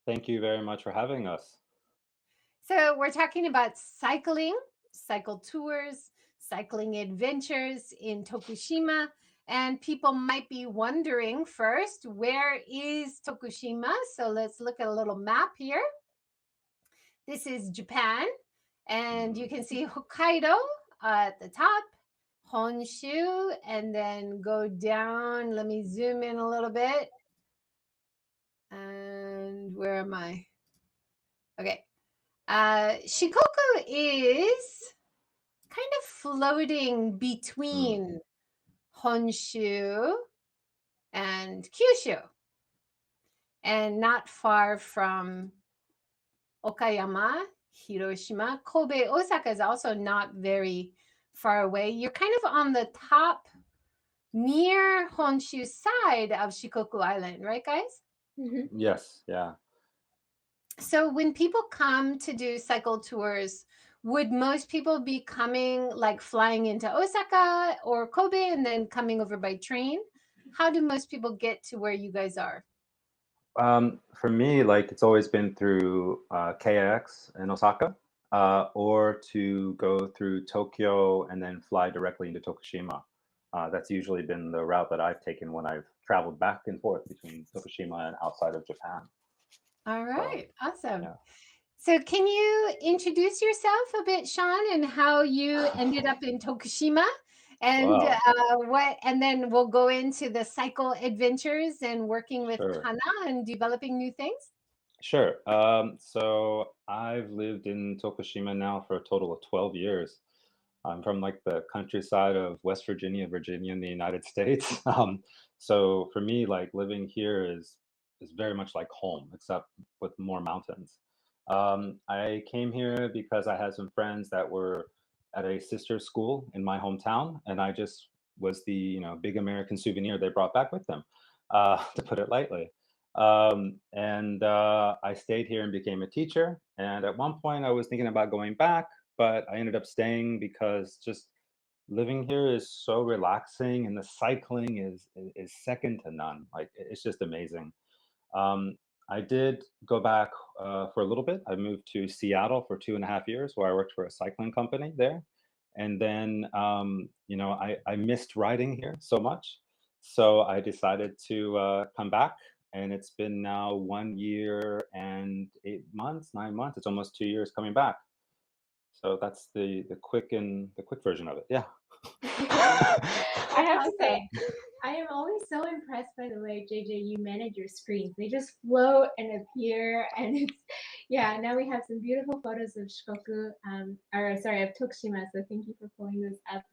Thank you very much for having us. So, we're talking about cycling, cycle tours, cycling adventures in Tokushima. And people might be wondering first, where is Tokushima? So, let's look at a little map here. This is Japan, and you Mm. can see Hokkaido at the top, Honshu, and then go down. Let me zoom in a little bit. And where am I? Okay. Shikoku is kind of floating Mm. between Honshu and Kyushu, and not far from Okayama, Hiroshima. Kobe, Osaka is also not very far away. You're kind of on the top near Honshu side of Shikoku Island, right, guys? Mhm. Yes, yeah. So when people come to do cycle tours, would most people be coming like flying into Osaka or Kobe and then coming over by train? How do most people get to where you guys are? For me, like it's always been through KX in Osaka, or to go through Tokyo and then fly directly into Tokushima. That's usually been the route that I've taken when I've traveled back and forth between Tokushima and outside of Japan. All So, right, awesome. yeah. So can you introduce yourself a bit, Sean, and how you ended up in Tokushima? And Wow, what, and then we'll go into the cycle adventures and working with sure. Kana and developing new things. Sure. So I've lived in Tokushima now for a total of 12 years. I'm from like the countryside of West Virginia, Virginia in the United States. So for me, like living here is very much like home, except with more mountains. I came here because I had some friends that were at a sister school in my hometown, and I just was the big American souvenir they brought back with them, to put it lightly. And I stayed here and became a teacher. And at one point, I was thinking about going back, but I ended up staying because just living here is so relaxing, and the cycling is second to none. Like it's just amazing. Um, I did go back for a little bit. I moved to Seattle for 2.5 years, where I worked for a cycling company there. And then, I missed riding here so much. So I decided to come back. And it's been now 1 year and 8 months, 9 months. It's almost 2 years coming back. So that's the quick version of it. Yeah. I That's have to awesome. say, I am always so impressed by the way, JJ, you manage your screens. They just float and appear, and it's yeah. Now we have some beautiful photos of Shikoku, or sorry, of Tokushima. So thank you for pulling this up.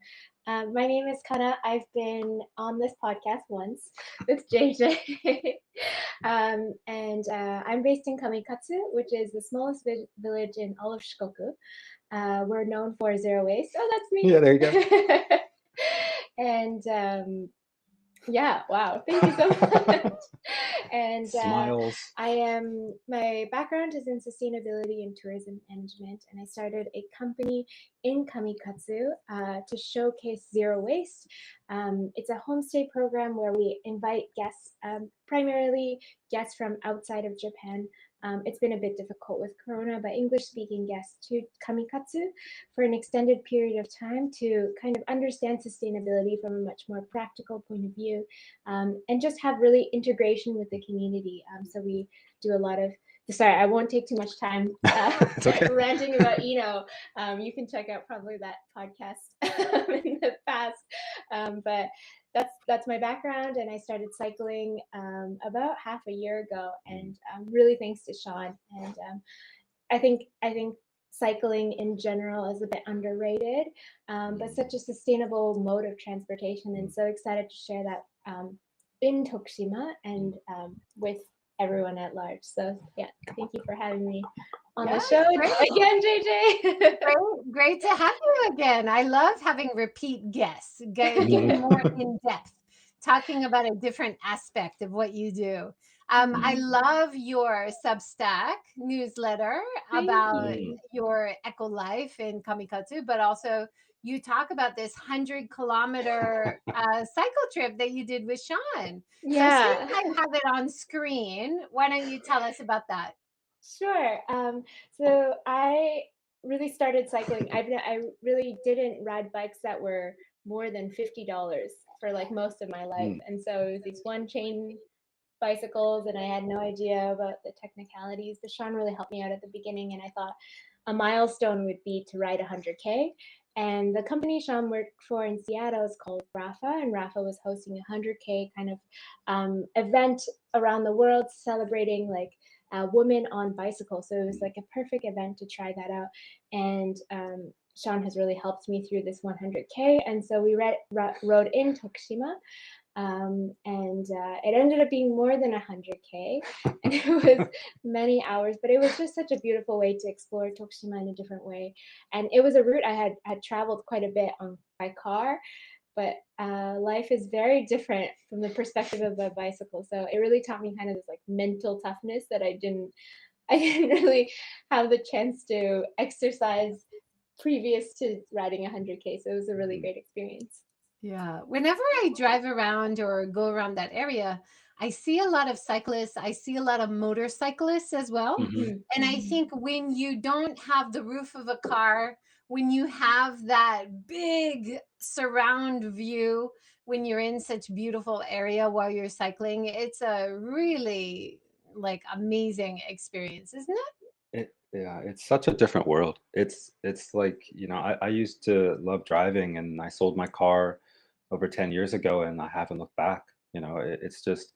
My name is Kana. I've been on this podcast once with JJ, and I'm based in Kamikatsu, which is the smallest village in all of Shikoku. We're known for zero waste. Oh, that's me. Yeah, there you go. And yeah, wow, thank you so much. And Smiles. my background is in sustainability and tourism management, and I started a company in Kamikatsu to showcase zero waste. It's a homestay program where we invite guests, primarily guests from outside of Japan. It's been a bit difficult with Corona, but English-speaking guests to Kamikatsu for an extended period of time to kind of understand sustainability from a much more practical point of view, and just have really integration with the community. So we do a lot of. Sorry, I won't take too much time It's okay. ranting about you can check out probably that podcast in the past, but that's my background, and I started cycling about half a year ago, and really thanks to Sean. And I think cycling in general is a bit underrated, but such a sustainable mode of transportation, and so excited to share that in Tokushima and with everyone at large. So yeah, thank you for having me on the Yeah, show great. again, JJ. Great to have you again. I love having repeat guests, getting more in depth, talking about a different aspect of what you do. I love your Substack newsletter Thank about you. your eco life in Kamikatsu, but also you talk about this 100-kilometer cycle trip that you did with Sean. So since Yeah. I have it on screen, why don't you tell us about that? Sure. So I really started cycling. I really didn't ride bikes that were more than $50 for like most of my life, and so it was these one chain bicycles, and I had no idea about the technicalities. But Sean really helped me out at the beginning, and I thought a milestone would be to ride 100K. And the company Sean worked for in Seattle is called Rafa, and Rafa was hosting a 100K kind of event around the world celebrating like women on bicycles. So it was like a perfect event to try that out. And Sean has really helped me through this 100K. And so we rode in Tokushima. And it ended up being more than 100K, and it was many hours, but it was just such a beautiful way to explore Tokushima in a different way. And it was a route I had traveled quite a bit on by car, but life is very different from the perspective of a bicycle. So it really taught me kind of this like mental toughness that I didn't really have the chance to exercise previous to riding 100K. So it was a really great experience. Yeah. Whenever I drive around or go around that area, I see a lot of cyclists. I see a lot of motorcyclists as well. And I think when you don't have the roof of a car, when you have that big surround view, when you're in such beautiful area while you're cycling, it's a really like amazing experience, isn't it? Yeah, it's such a different world. It's like, I used to love driving and I sold my car over 10 years ago and I haven't looked back. It's just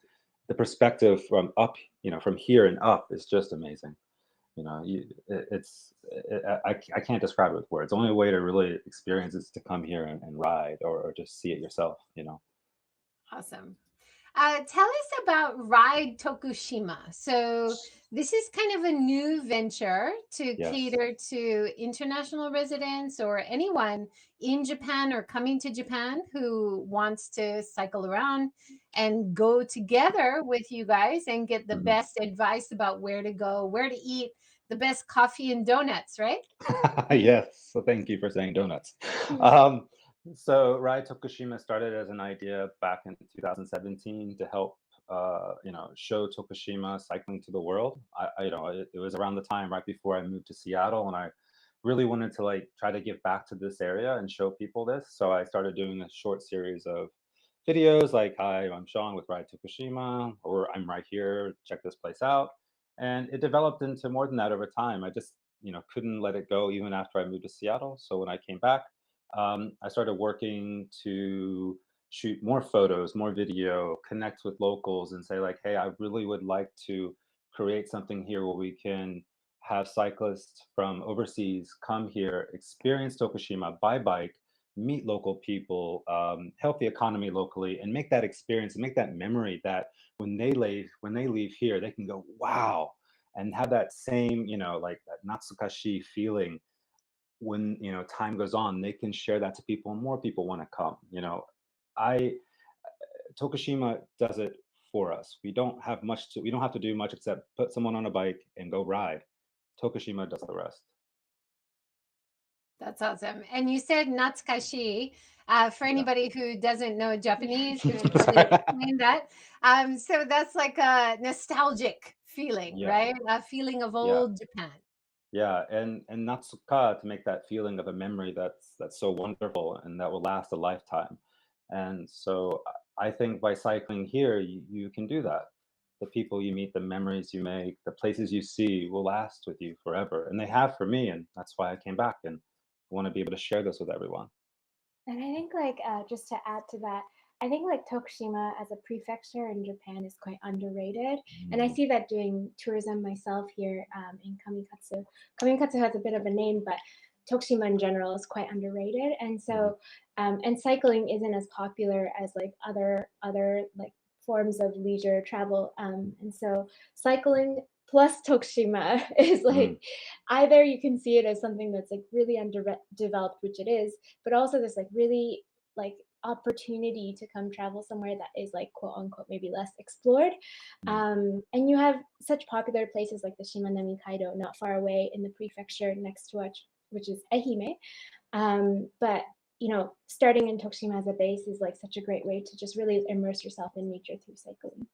the perspective from up, from here and up is just amazing. I can't describe it with words. The only way to really experience is to come here and ride or just see it yourself. Awesome. Tell us about Ride Tokushima. So this is kind of a new venture to Yes. cater to international residents or anyone in Japan or coming to Japan who wants to cycle around and go together with you guys and get the best advice about where to go, where to eat, the best coffee and donuts, right? Yes. So thank you for saying donuts. So Ride Tokushima started as an idea back in 2017 to help, show Tokushima cycling to the world. It was around the time right before I moved to Seattle, and I really wanted to like try to give back to this area and show people this. So I started doing a short series of videos like, "Hi, I'm Sean with Ride Tokushima," or "I'm right here. Check this place out." And it developed into more than that over time. I just, couldn't let it go even after I moved to Seattle. So when I came back, I started working to shoot more photos, more video, connect with locals, and say like, "Hey, I really would like to create something here where we can have cyclists from overseas come here, experience Tokushima by bike, meet local people, help the economy locally, and make that experience and make that memory that when they leave here, they can go, wow, and have that same, like that Natsukashi feeling when, time goes on, they can share that to people and more people want to come. I Tokushima does it for us. We don't have to do much except put someone on a bike and go ride. Tokushima does the rest. That's awesome. And you said Natsukashi. For anybody who doesn't know Japanese, we should probably explain that. So that's like a nostalgic feeling, Yeah. right? A feeling of Yeah. old Japan. Yeah, and Natsuka to make that feeling of a memory that's so wonderful and that will last a lifetime. And so I think by cycling here, you can do that. The people you meet, the memories you make, the places you see will last with you forever. And they have for me, and that's why I came back and want to be able to share this with everyone. And I think like just to add to that, I think like Tokushima as a prefecture in Japan is quite underrated. And I see that doing tourism myself here in Kamikatsu. Kamikatsu has a bit of a name, but Tokushima in general is quite underrated. And so, and cycling isn't as popular as like other like forms of leisure travel. And so cycling plus Tokushima is like either you can see it as something that's like really underdeveloped, which it is, but also this like really like opportunity to come travel somewhere that is like quote unquote maybe less explored. And you have such popular places like the Shimanami Kaido not far away in the prefecture next to which is Ehime. But starting in Tokushima as a base is like such a great way to just really immerse yourself in nature through cycling.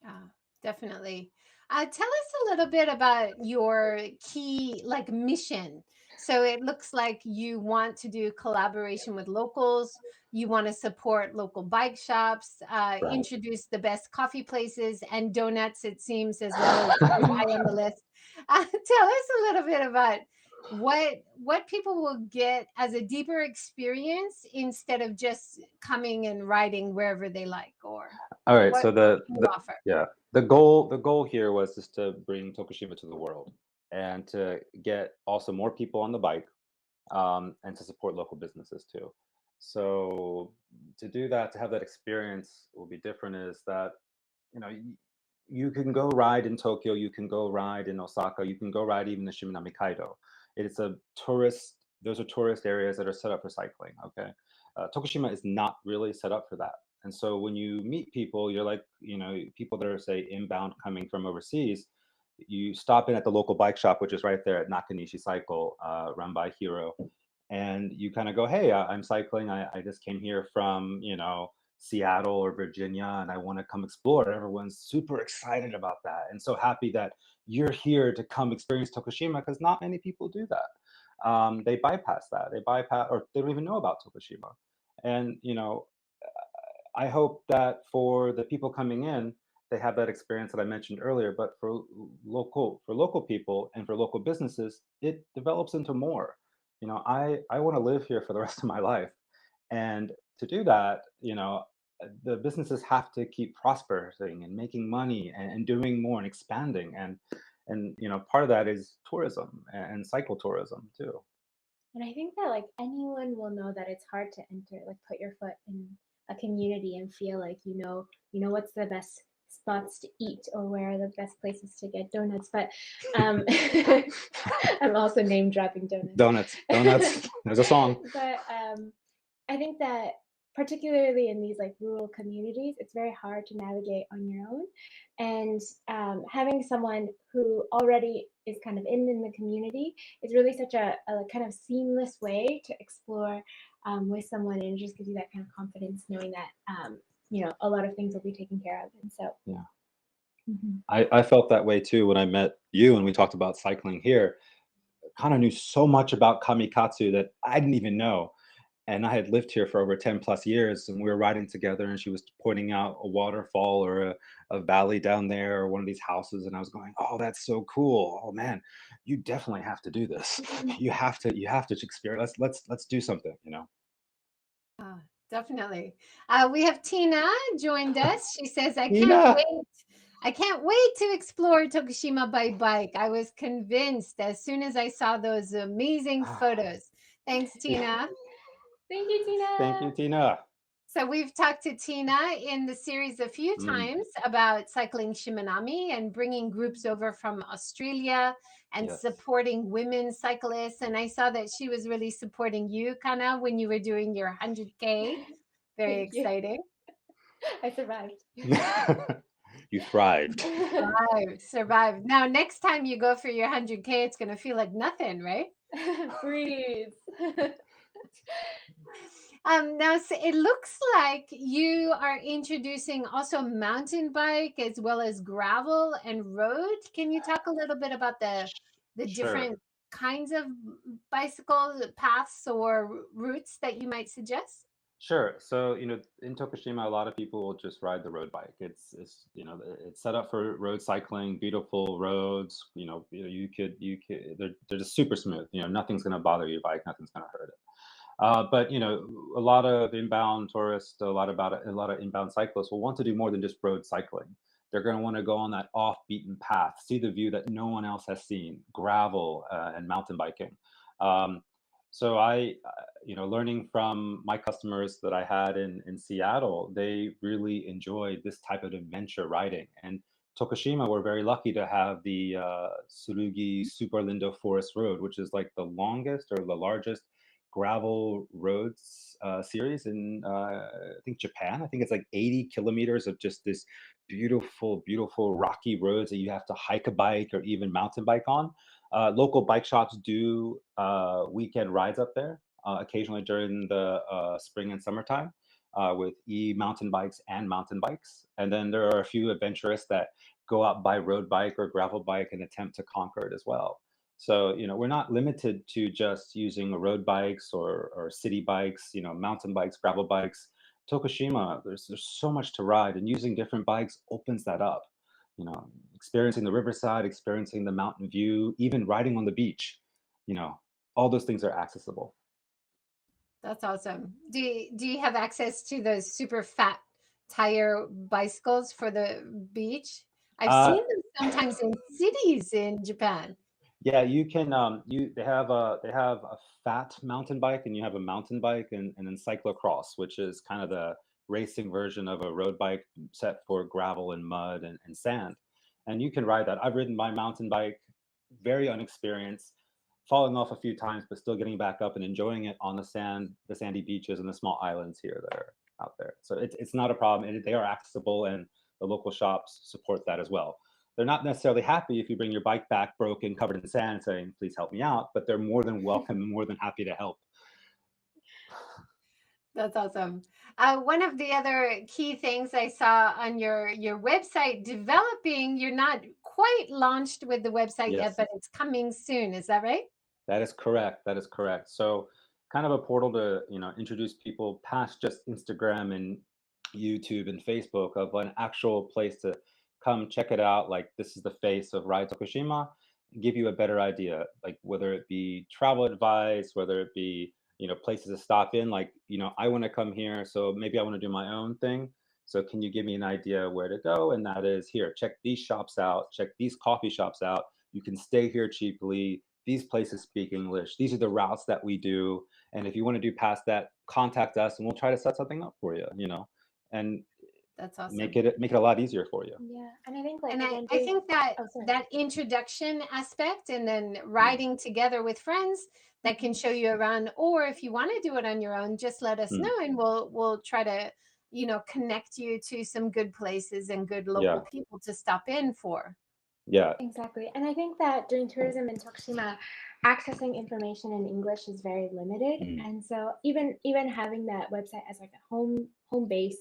Yeah, definitely. Tell us a little bit about your key mission. So it looks like you want to do collaboration with locals. You want to support local bike shops, Right. introduce the best coffee places and donuts, it seems, as well as pretty high on the list. Tell us a little bit about what people will get as a deeper experience instead of just coming and riding wherever they like, or All right. what So you offer. the goal here was just to bring Tokushima to the world and to get also more people on the bike, and to support local businesses too. So to do that, to have that experience will be different is that, you can go ride in Tokyo, you can go ride in Osaka, you can go ride even the Shimanami Kaido. It's a tourist, those are tourist areas that are set up for cycling, okay? Tokushima is not really set up for that. And so when you meet people, you're like, people that are, say, inbound coming from overseas, you stop in at the local bike shop, which is right there at Nakanishi Cycle, run by Hiro. And you kind of go, hey, I'm cycling. I just came here from, Seattle or Virginia, and I want to come explore. Everyone's super excited about that and so happy that you're here to come experience Tokushima, because not many people do that. They bypass that. They bypass, or they don't even know about Tokushima. And, I hope that for the people coming in, they have that experience that I mentioned earlier. But for local people and for local businesses, it develops into more. I want to live here for the rest of my life, and to do that, the businesses have to keep prospering and making money and doing more and expanding. And part of that is tourism and cycle tourism too. And I think that like anyone will know that it's hard to enter, like put your foot in a community and feel like what's the best spots to eat or where are the best places to get donuts. But I'm also name dropping donuts. Donuts. There's a song. But I think that particularly in these like rural communities, it's very hard to navigate on your own. And having someone who already is kind of in the community is really such a kind of seamless way to explore with someone, and it just gives you that kind of confidence knowing that a lot of things will be taken care of. And so Yeah. Mhm. I felt that way too when I met you and we talked about cycling here. Kana knew so much about Kamikatsu that I didn't even know. And I had lived here for over 10 plus years, and we were riding together, and she was pointing out a waterfall or a valley down there or one of these houses. And I was going, oh, that's so cool. Oh man, you definitely have to do this. You have to experience. Let's do something. Definitely. We have Tina joined us. She says, I can't Tina. wait. I can't wait to explore Tokushima by bike. I was convinced as soon as I saw those amazing photos. Thanks, Tina. Thank you, Tina. Thank you, Tina. So we've talked to Tina in the series a few times about cycling Shimanami and bringing groups over from Australia and Yes. supporting women cyclists. And I saw that she was really supporting you, Kana, when you were doing your 100K. Very Thank you. exciting. I survived. You thrived. Survived. Now, next time you go for your 100K, it's going to feel like nothing, right? Breathe. Now it looks like you are introducing also mountain bike as well as gravel and road. Can you talk a little bit about the Sure. different kinds of bicycle paths or routes that you might suggest? Sure. So, in Tokushima, a lot of people will just ride the road bike. It's set up for road cycling, beautiful roads. They're just super smooth. Nothing's going to bother your bike, nothing's going to hurt it. But a lot of inbound tourists, a lot of inbound cyclists will want to do more than just road cycling. They're going to want to go on that off-beaten path, see the view that no one else has seen, gravel and mountain biking. So learning from my customers that I had in Seattle, they really enjoyed this type of adventure riding. And Tokushima, we're very lucky to have the Tsurugi Super Lindo Forest Road, which is like the longest or the largest gravel roads series in I think Japan. I think it's like 80 kilometers of just this beautiful, beautiful rocky roads that you have to hike a bike or even mountain bike on. Local bike shops do weekend rides up there. occasionally during the spring and summertime with mountain bikes and mountain bikes. And then there are a few adventurists that go out by road bike or gravel bike and attempt to conquer it as well. So, we're not limited to just using road bikes or city bikes, mountain bikes, gravel bikes. Tokushima, there's so much to ride, and using different bikes opens that up. Experiencing the riverside, experiencing the mountain view, even riding on the beach, you know, all those things are accessible. That's awesome. Do you have access to those super fat tire bicycles for the beach? I've Uh, seen them sometimes in cities in Japan. yeah, you can. They have a fat mountain bike, and you have a mountain bike, and then cyclocross, which is kind of the racing version of a road bike set for gravel and mud and sand. And you can ride that. I've ridden my mountain bike, very unexperienced, falling off a few times, but still getting back up and enjoying it on the sand, the sandy beaches, and the small islands here that are out there. So it's not a problem, and they are accessible, and the local shops support that as well. They're not necessarily happy if you bring your bike back broken, covered in sand, saying, "Please help me out," but they're more than welcome, more than happy to help. That's awesome. One of the other key things I saw on your website developing, you're not quite launched with the website yet, Yes. but it's coming soon. Is that right? That is correct. That is correct. So, kind of a portal to introduce people past just Instagram and YouTube and Facebook of an actual place to come check it out. Like, this is the face of Ride Tokushima. Give you a better idea, like whether it be travel advice, whether it be places to stop in. Like, I want to come here, so maybe I want to do my own thing. So can you give me an idea where to go? And that is, here, check these shops out, check these coffee shops out. You can stay here cheaply. These places speak English. These are the routes that we do. And if you want to do past that, contact us and we'll try to set something up for you, and That's make awesome. it a lot easier for you. Yeah, and I think like And I, again I doing. think that Oh, sorry. that introduction aspect and then Mm. riding together with friends that can Mhm. show you around, or if you want to do it on your own, just let us Mm. know and we'll try to, connect you to some good places and good local Yeah, people to stop in for. yeah. Exactly. And I think that doing tourism in Tokushima, accessing information in English is very limited. Mm. And so even having that website as like a home base,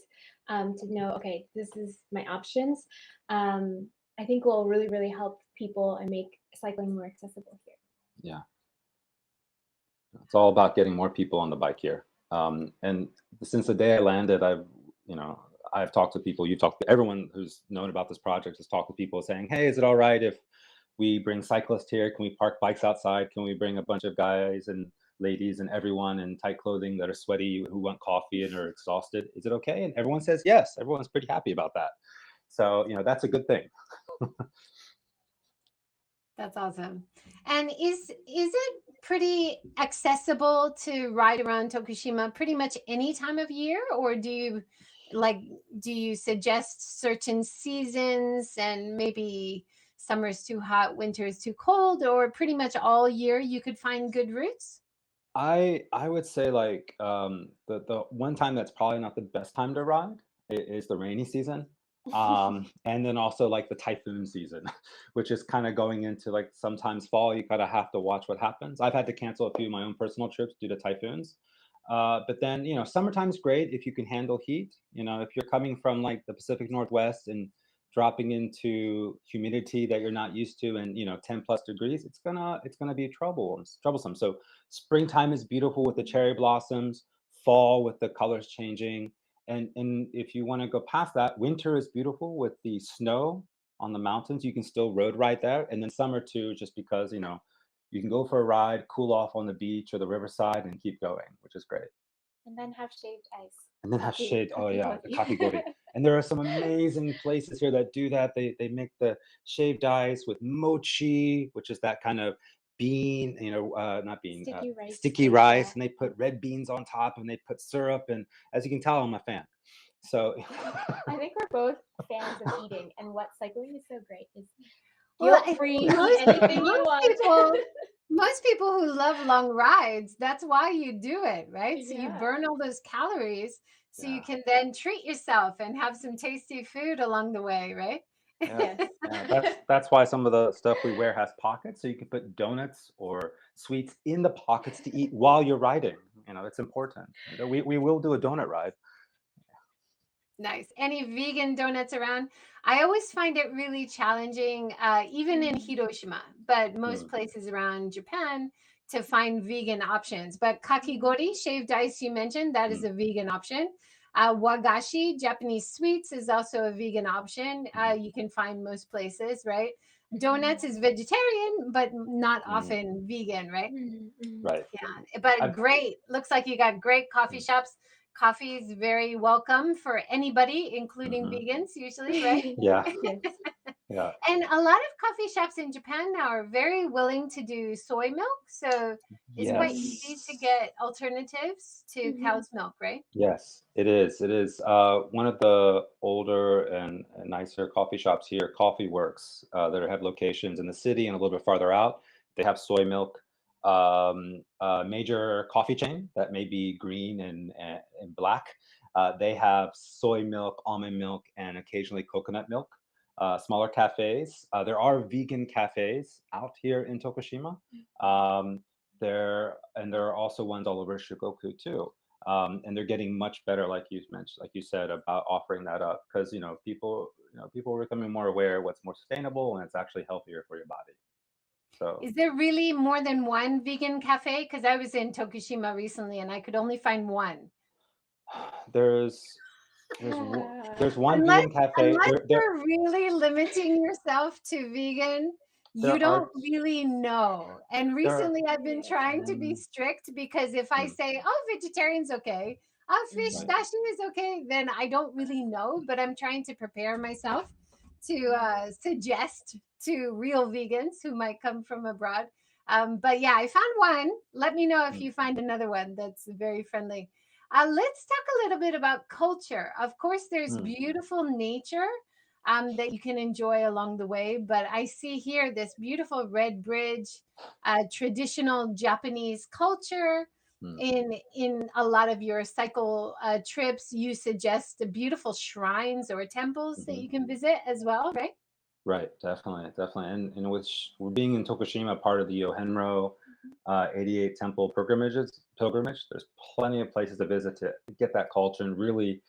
to know, okay, this is my options, I think will really, really help people and make cycling more accessible here. Yeah. It's all about getting more people on the bike here. And since the day I landed, you know, I've talked to people. You talked to everyone who's known about this project. Has talked to people saying, "Hey, is it all right if we bring cyclists here? Can we park bikes outside? Can we bring a bunch of guys and ladies and everyone in tight clothing that are sweaty who want coffee and are exhausted? Is it okay?" And everyone says yes. Everyone's pretty happy about that. So that's a good thing. That's awesome. And is it pretty accessible to ride around Tokushima pretty much any time of year, or like do you suggest certain seasons and maybe summer's too hot, winter's too cold, or pretty much all year you could find good routes? I would say like the one time that's probably not the best time to ride is the rainy season. And then also like the typhoon season, which is kind of going into like sometimes fall. You kind of have to watch what happens. I've had to cancel a few of my own personal trips due to typhoons. But then summertime's great if you can handle heat. If you're coming from like the Pacific Northwest and dropping into humidity that you're not used to, and 10 plus degrees, it's gonna be troublesome. So springtime is beautiful with the cherry blossoms, fall with the colors changing, and if you want to go past that, winter is beautiful with the snow on the mountains. You can still road ride there, and then summer too, just because you can go for a ride, cool off on the beach or the riverside, and keep going, which is great. And then have shaved ice. And then have shade. Oh yeah, the Kakigori. kakigori. And there are some amazing places here that do that. They make the shaved ice with mochi, which is that kind of bean, not bean, Sticky rice. sticky Yeah. rice, and they put red beans on top, and they put syrup. And as you can tell, I'm a fan. So I think we're both fans of eating, and what cycling is so great is Well, guilt-free, eat most anything you want. most people who love long rides, that's why you do it, right? So you Yeah. burn all those calories so you yeah, can then treat yourself and have some tasty food along the way, right? yeah, Yes. yeah. That's why some of the stuff we wear has pockets, so you can put donuts or sweets in the pockets to eat while you're riding. it's important. We will do a donut ride. Nice. Any vegan donuts around? I always find it really challenging, even in Hiroshima, but most Mm, places around Japan, to find vegan options. But kakigori, shaved ice, you mentioned, that is mm, a vegan option. Wagashi, Japanese sweets, is also a vegan option. mhm, You can find most places, right? Donuts is vegetarian, but not mhm. often vegan, right? Right. Yeah, but I've, great. Looks like you got great coffee mm, shops. Coffee is very welcome for anybody, including mhm. vegans, usually, right? Yeah. Yes. Yeah. And a lot of coffee shops in Japan now are very willing to do soy milk. So it's quite easy to Yes. get alternatives to cow's milk, right? Yes, it is. It is. One of the older and nicer coffee shops here, Coffee Works, that have locations in the city and a little bit farther out. They have soy milk. A major coffee chain that may be green and black. They have soy milk, almond milk, and occasionally coconut milk. Smaller cafes. There are vegan cafes out here in Tokushima. Um, there are also ones all over Shikoku too. And they're getting much better, like you mentioned, like you said, about offering that up, because people are becoming more aware of what's more sustainable and it's actually healthier for your body. So Is there really more than one vegan cafe? Because I was in Tokushima recently and I could only find one. there's there's one- there's one Unless vegan cafe. unless There you're really limiting yourself to vegan, you there don't are really know. And there are, recently I've been trying to be mm, strict, because if I mm, say, oh, vegetarian's okay, oh, fish right. dashi is okay, then I don't really know. But I'm trying to prepare myself to suggest to real vegans who might come from abroad. But yeah, I found one. Let me know if Mm, you find another one that's very friendly. Let's talk a little bit about culture. Of course, there's mm, beautiful nature that you can enjoy along the way, but I see here this beautiful red bridge, traditional Japanese culture. mm, In a lot of your cycle trips, you suggest the beautiful shrines or temples that mhm. you can visit as well, right? Right, definitely, and we're being in Tokushima, part of the Yohenro 88 temple pilgrimage. There's plenty of places to visit to get that culture and really,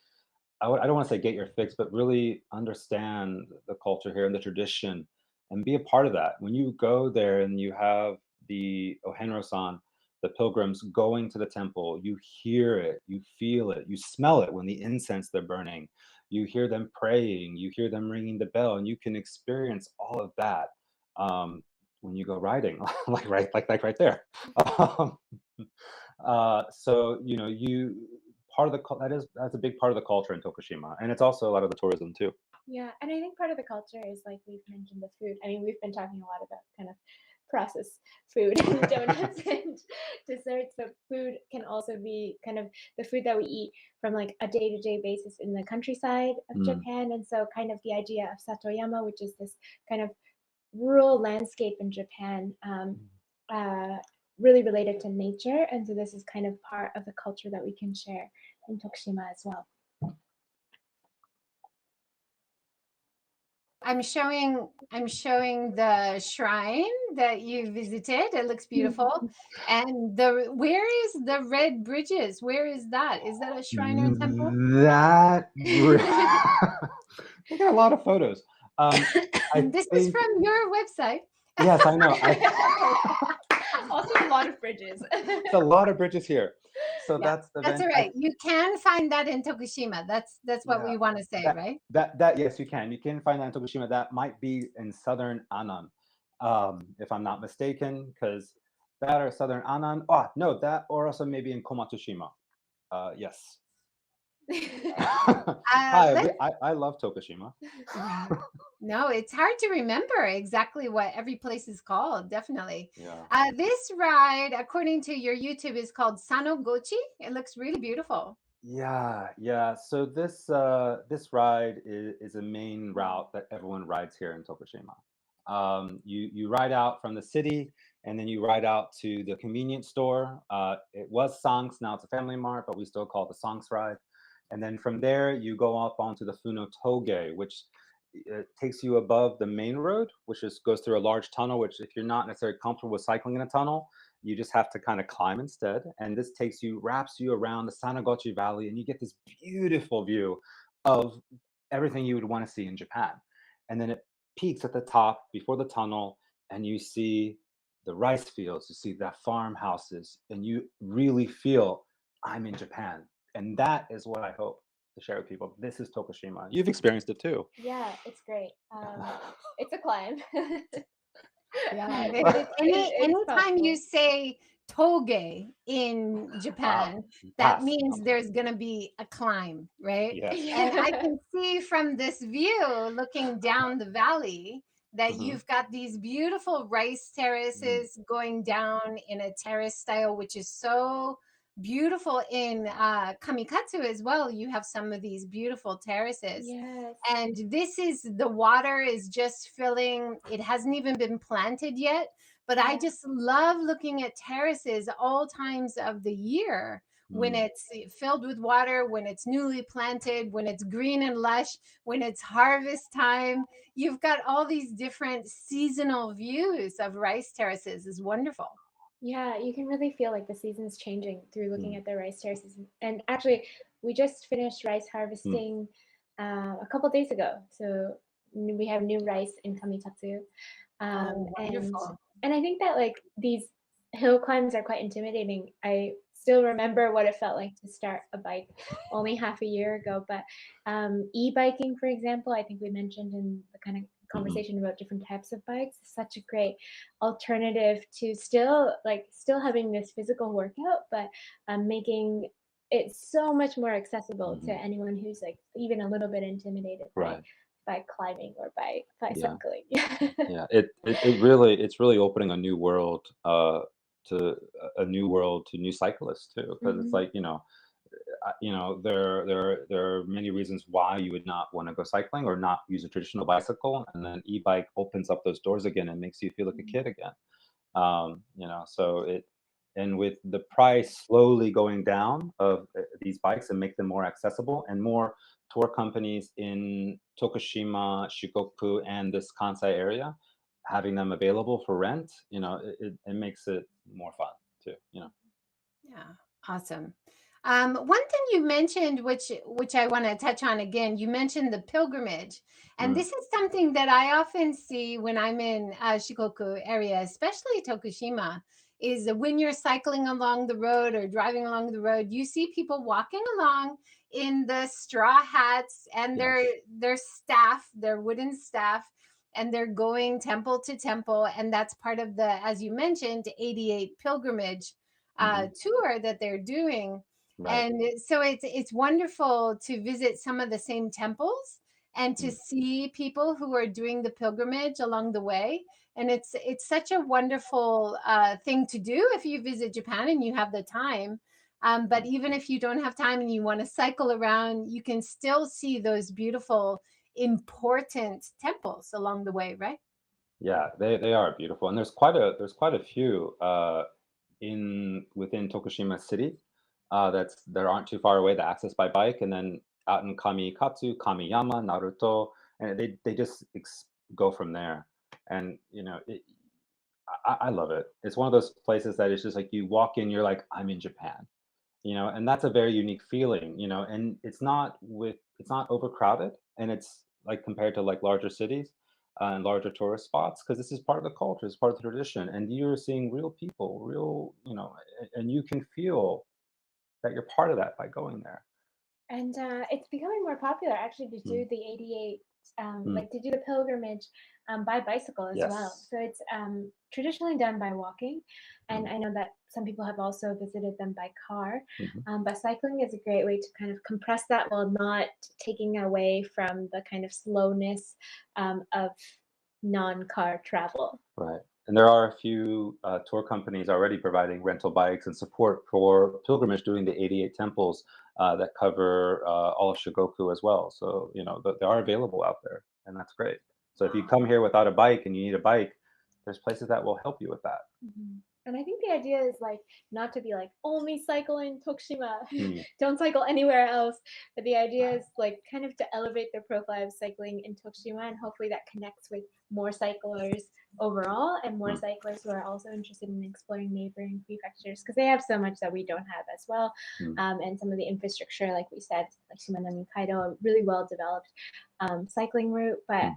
I don't want to say get your fix, but really understand the culture here and the tradition and be a part of that. When you go there and you have the Ohenro-san, the pilgrims going to the temple, you hear it, you feel it, you smell it when the incense they're burning, you hear them praying, you hear them ringing the bell, and you can experience all of that when you go riding, like right there. Um, so part of that's a big part of the culture in Tokushima, and it's also a lot of the tourism too. Yeah, and I think part of the culture is, like we've mentioned, the food. I mean, we've been talking a lot about kind of processed food and donuts and desserts, but food can also be kind of the food that we eat from like a day-to-day basis in the countryside of Mm, Japan. And so kind of the idea of Satoyama, which is this kind of rural landscape in Japan, uh, really related to nature. And so this is kind of part of the culture that we can share in Tokushima as well. I'm showing the shrine that you visited. It looks beautiful. And where is the red bridges? Where is that? Is that a shrine or temple? that I got a lot of photos. I This is think from your website. yes, I know. Also a lot of bridges. It's a lot of bridges here. So Yeah, that's the that's event. all right. You can find that in Tokushima. That's what Yeah, we want to say, that right? that yes, you can. You can find that in Tokushima. That might be in southern Annan, if I'm not mistaken, because that or southern Annan. Oh no, that or also maybe in Komatsushima. Yes. Hi, Let's I love Tokushima. Yeah. No, it's hard to remember exactly what every place is called. Definitely. Yeah. This ride, according to your YouTube, is called Sanogochi. It looks really beautiful. Yeah, yeah. So this ride is a main route that everyone rides here in Tokushima. You ride out from the city, and then you ride out to the convenience store. It was Sanks, now it's a Family Mart, but we still call it the Sanks ride. And then from there, you go up onto the Funo Toge, which takes you above the main road, which goes through a large tunnel. Which, if you're not necessarily comfortable with cycling in a tunnel, You just have to kind of climb instead. And this wraps you around the Sanogochi Valley, and you get this beautiful view of everything you would want to see in Japan. And then it peaks at the top before the tunnel, and you see the rice fields, you see the farmhouses, and you really feel I'm in Japan. And that is what I hope to share with people. This is Tokushima. You've experienced it too. Yeah, it's great. It's a climb. Yeah. It's Anytime you possible. say toge in Japan, that Pass. means there's going to be a climb, right? Yes. And I Yeah. can see from this view, looking down the valley, that Mhm. you've got these beautiful rice terraces going down in a terrace style, which is so beautiful. In Kamikatsu as well, you have some of these beautiful terraces. Yes. And this is, the water is just filling, it hasn't even been planted yet, but I Yeah. just love looking at terraces all times of the year, when it's filled with water, when it's newly planted, when it's green and lush, when it's harvest time. You've got all these different seasonal views of rice terraces. Is wonderful. Yeah, you can really feel like the season's changing through looking Mm. at the rice terraces. And actually, we just finished rice Mm. harvesting a couple days ago. So we have new rice in Kamikatsu. Oh, And wonderful. I think that like these hill climbs are quite intimidating. I still remember what it felt like to start a bike only half a year ago. But e-biking, for example, I think we mentioned in the kind of Mhm. conversation about different types of bikes, is such a great alternative to still having this physical workout, but making it so much more accessible to Mhm. anyone who's like even a little bit intimidated Right. by climbing or by Yeah. cycling. Yeah. It's really opening a new world to a new world to new cyclists too, because it's Mhm. like, there are many reasons why you would not want to go cycling or not use a traditional bicycle, and then e-bike opens up those doors again and makes you feel like a kid again. So and with the price slowly going down of these bikes and make them more accessible, and more tour companies in Tokushima, Shikoku, and this Kansai area having them available for rent, it makes it more fun too. Yeah, awesome. One thing you mentioned, which I want to touch on again, you mentioned the pilgrimage, and Mm, this is something that I often see when I'm in Shikoku area, especially Tokushima. Is when you're cycling along the road or driving along the road, you see people walking along in the straw hats and their yes. staff, their wooden staff, and they're going temple to temple, and that's part of the, as you mentioned, 88 pilgrimage Hmm. tour that they're doing. Right. And so it's wonderful to visit some of the same temples and to Mm. see people who are doing the pilgrimage along the way. And it's such a wonderful thing to do if you visit Japan and you have the time. But even if you don't have time and you want to cycle around, you can still see those beautiful, important temples along the way, right? Yeah, they are beautiful, and there's quite a few in within Tokushima City that aren't too far away, that access by bike, and then out in Kamikatsu, Kamiyama, Naruto, and they just go from there. And I love it. It's one of those places that it's just like you walk in, you're like, I'm in Japan, and that's a very unique feeling, and it's not overcrowded, and it's like compared to like larger cities and larger tourist spots, because this is part of the culture, it's part of the tradition, and you're seeing real people, and you can feel that you're part of that by going there. And it's becoming more popular actually to do Mm, the 88, mm, like to do the pilgrimage by bicycle as well. yes. So it's traditionally done by walking. And Mm, I know that some people have also visited them by car. mhm. But cycling is a great way to kind of compress that while not taking away from the kind of slowness of non-car travel. Right. And there are a few tour companies already providing rental bikes and support for pilgrimage doing the 88 temples that cover all of Shikoku as well. So, they are available out there, and that's great. So if you Wow. come here without a bike and you need a bike, there's places that will help you with that. Mhm. And I think the idea is like not to be like only cycle in Tokushima, Mm, don't cycle anywhere else. But the idea is like kind of to elevate the profile of cycling in Tokushima, and hopefully that connects with more cyclers overall, and more cyclers who are also interested in exploring neighboring prefectures, because they have so much that we don't have as well. And some of the infrastructure, like we said, like Shimanami Kaido, a really well developed cycling route. But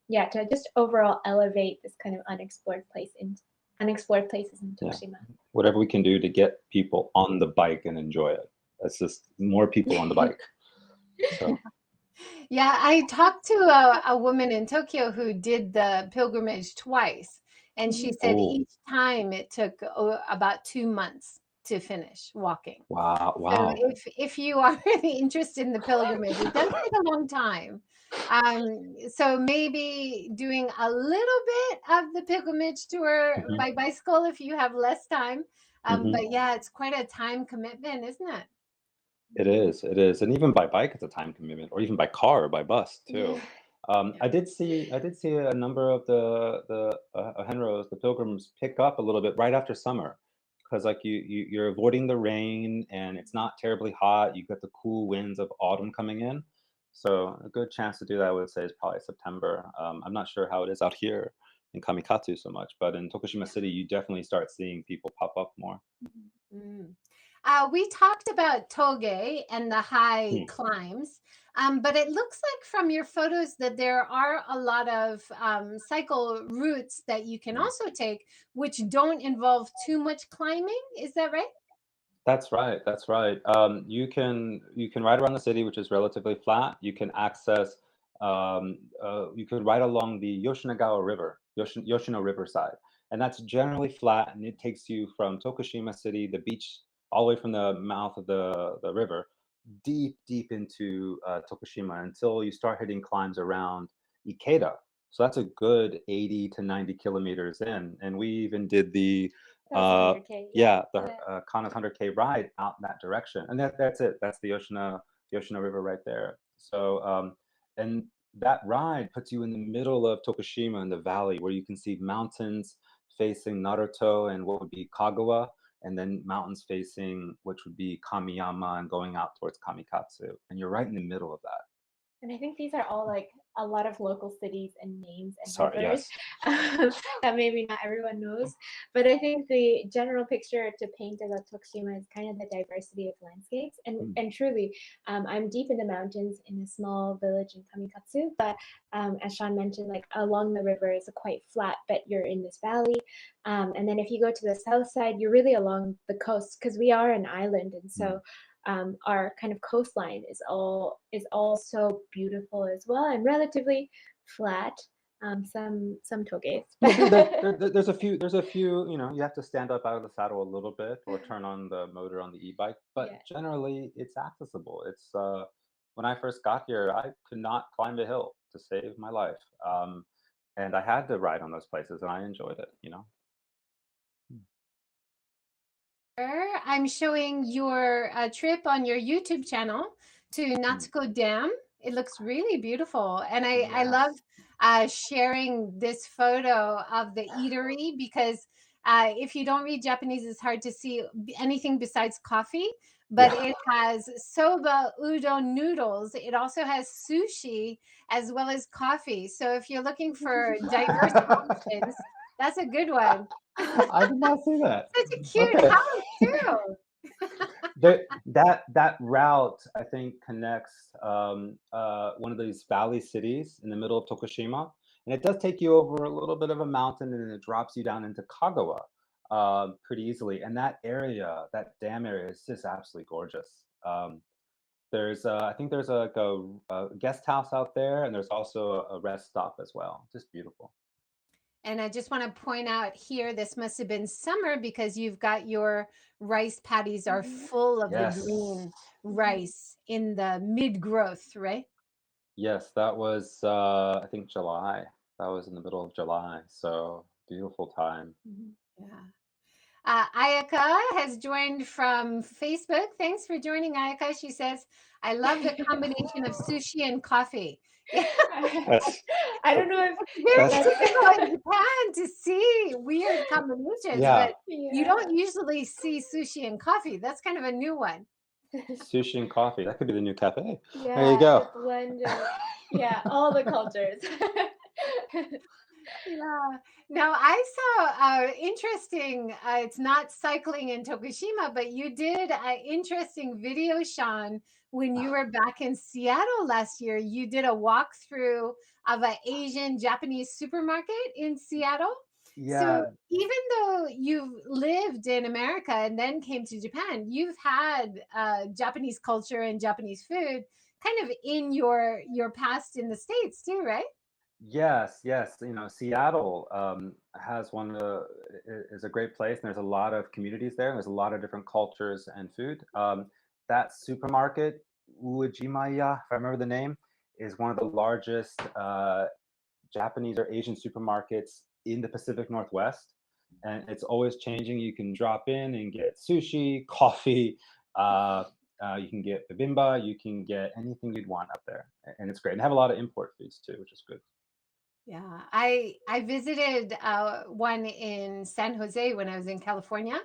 yeah, to just overall elevate this kind of unexplored places in Tokushima. Whatever we can do to get people on the bike and enjoy it. That's just more people on the bike. So. Yeah, I talked to a woman in Tokyo who did the pilgrimage twice, and she said each time it took about 2 months to finish walking. Wow. So if you are really interested in the pilgrimage, it does take a long time. So maybe doing a little bit of the pilgrimage tour by bicycle if you have less time. But yeah, it's quite a time commitment, isn't it? It is. And even by bike, it's a time commitment, or even by car or by bus too. I did see a number of the henros, the pilgrims, pick up a little bit right after summer, because like you're avoiding the rain and it's not terribly hot. You get the cool winds of autumn coming in, so a good chance to do that, I would say, is probably September. I'm not sure how it is out here in Kamikatsu so much, but in Tokushima City, you definitely start seeing people pop up more. We talked about Toge and the high climbs, but it looks like from your photos that there are a lot of cycle routes that you can also take, which don't involve too much climbing. Is that right? That's right. You can ride around the city, which is relatively flat. You can access. You could ride along the Yoshinagawa River, Yoshino River side, and that's generally flat, and it takes you from Tokushima City, the beach, all the way from the mouth of the river, deep into Tokushima, until you start hitting climbs around Ikeda. So that's a good 80 to 90 kilometers in, and we even did the Kana's 100K ride out in that direction, and that's it. That's the Yoshino River right there. So and that ride puts you in the middle of Tokushima in the valley, where you can see mountains facing Naruto and what would be Kagawa, and then mountains facing which would be Kamiyama and going out towards Kamikatsu, and you're right in the middle of that. And I think these are all like a lot of local cities and names and rivers that maybe not everyone knows. But I think the general picture to paint about Tokushima is kind of the diversity of landscapes. And truly, I'm deep in the mountains in a small village in Kamikatsu. But as Sean mentioned, like along the river is quite flat, but you're in this valley. And then if you go to the south side, you're really along the coast, because we are an island. And so our kind of coastline is all so beautiful as well, and relatively flat. Some toges. There's a few. You have to stand up out of the saddle a little bit or turn on the motor on the e-bike, but generally it's accessible. It's when I first got here, I could not climb a hill to save my life, and I had to ride on those places, and I enjoyed it. I'm showing your trip on your YouTube channel to Natsuko Dam. It looks really beautiful. And I love sharing this photo of the eatery, because if you don't read Japanese, it's hard to see anything besides coffee. But it has soba udon noodles. It also has sushi as well as coffee. So if you're looking for diverse options, that's a good one. I did not see that. Such a cute house too. That route, I think, connects one of these valley cities in the middle of Tokushima, and it does take you over a little bit of a mountain, and it drops you down into Kagawa pretty easily. And that area, that dam area, is just absolutely gorgeous. I think there's a guest house out there, and there's also a rest stop as well. Just beautiful. And I just want to point out here, this must have been summer, because you've got your rice paddies are full of the green rice in the mid-growth, right? Yes, that was, I think, July. That was in the middle of July. So beautiful time. Yeah. Ayaka has joined from Facebook. Thanks for joining, Ayaka. She says, I love the combination of sushi and coffee. I don't know if very difficult in Japan to see weird combinations, but you don't usually see sushi and coffee. That's kind of a new one. Sushi and coffee. That could be the new cafe. There you go. Blend of, all the cultures. Yeah. Now I saw interesting. It's not cycling in Tokushima, but you did an interesting video, Sean, when you were back in Seattle last year. You did a walkthrough of an Asian Japanese supermarket in Seattle. So Yeah, even though you've lived in America and then came to Japan, you've had Japanese culture and Japanese food kind of in your past in the States too, right? yes, yes. Seattle has is a great place, and there's a lot of communities there. And there's a lot of different cultures and food. That supermarket, Ujimaya, if I remember the name, is one of the largest Japanese or Asian supermarkets in the Pacific Northwest, and it's always changing. You can drop in and get sushi, coffee. Uh, you can get bibimba. You can get anything you'd want up there, and it's great. And they have a lot of import foods too, which is good. Yeah, I visited one in San Jose when I was in California,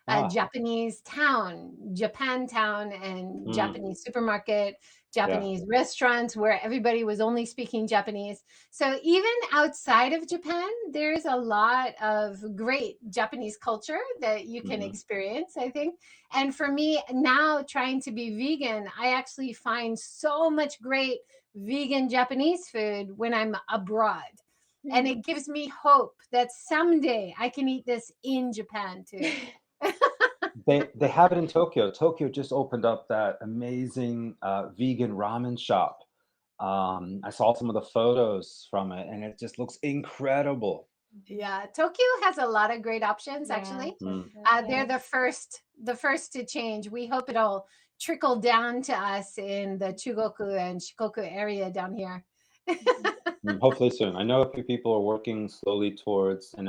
a Ah, Japanese town, Japantown, and mm, Japanese supermarket, yeah. Japanese restaurants where everybody was only speaking Japanese. So even outside of Japan, there's a lot of great Japanese culture that you can Hmm. experience, I think. And for me now trying to be vegan, I actually find so much great vegan Japanese food when I'm abroad. And Mm. it gives me hope that someday I can eat this in Japan too. They have it in Tokyo. Tokyo just opened up that amazing vegan ramen shop. I saw some of the photos from it, and it just looks incredible. Yeah, Tokyo has a lot of great options Yeah, actually. Mm. Tokyo, They're yeah. the first to change. We hope it'll trickle down to us in the Chugoku and Shikoku area down here. Mhm. Hopefully soon. I know a few people are working slowly towards and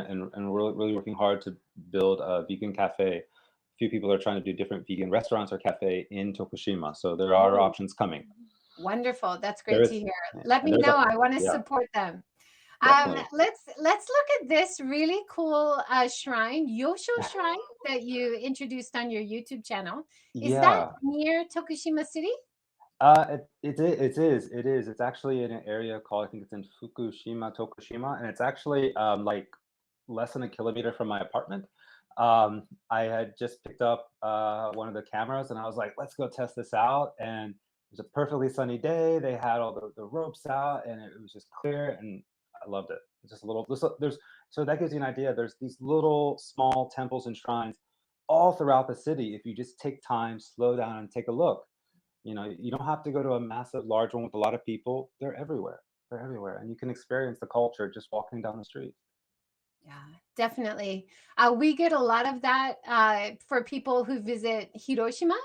really working hard to build a vegan cafe. A few people are trying to do different vegan restaurants or cafe in Tokushima. So there are Oh, options coming. wonderful. That's There great to is, hear. yeah, Let and me there's know. a I want to yeah, support them. definitely. Let's look at this really cool shrine, Yosho Shrine, that you introduced on your YouTube channel. Is that Yeah. near Tokushima City? It is. It's actually in an area called, I think it's in Fukushima, Tokushima, and it's actually like less than a kilometer from my apartment. I had just picked up one of the cameras, and I was like, let's go test this out. And it was a perfectly sunny day. They had all the ropes out, and it was just clear, and I loved it. It's just a little. There's so that gives you an idea. There's these little small temples and shrines all throughout the city. If you just take time, slow down, and take a look. You don't have to go to a massive, large one with a lot of people. They're everywhere. They're everywhere, and you can experience the culture just walking down the street. Yeah, definitely. We get a lot of that for people who visit Hiroshima.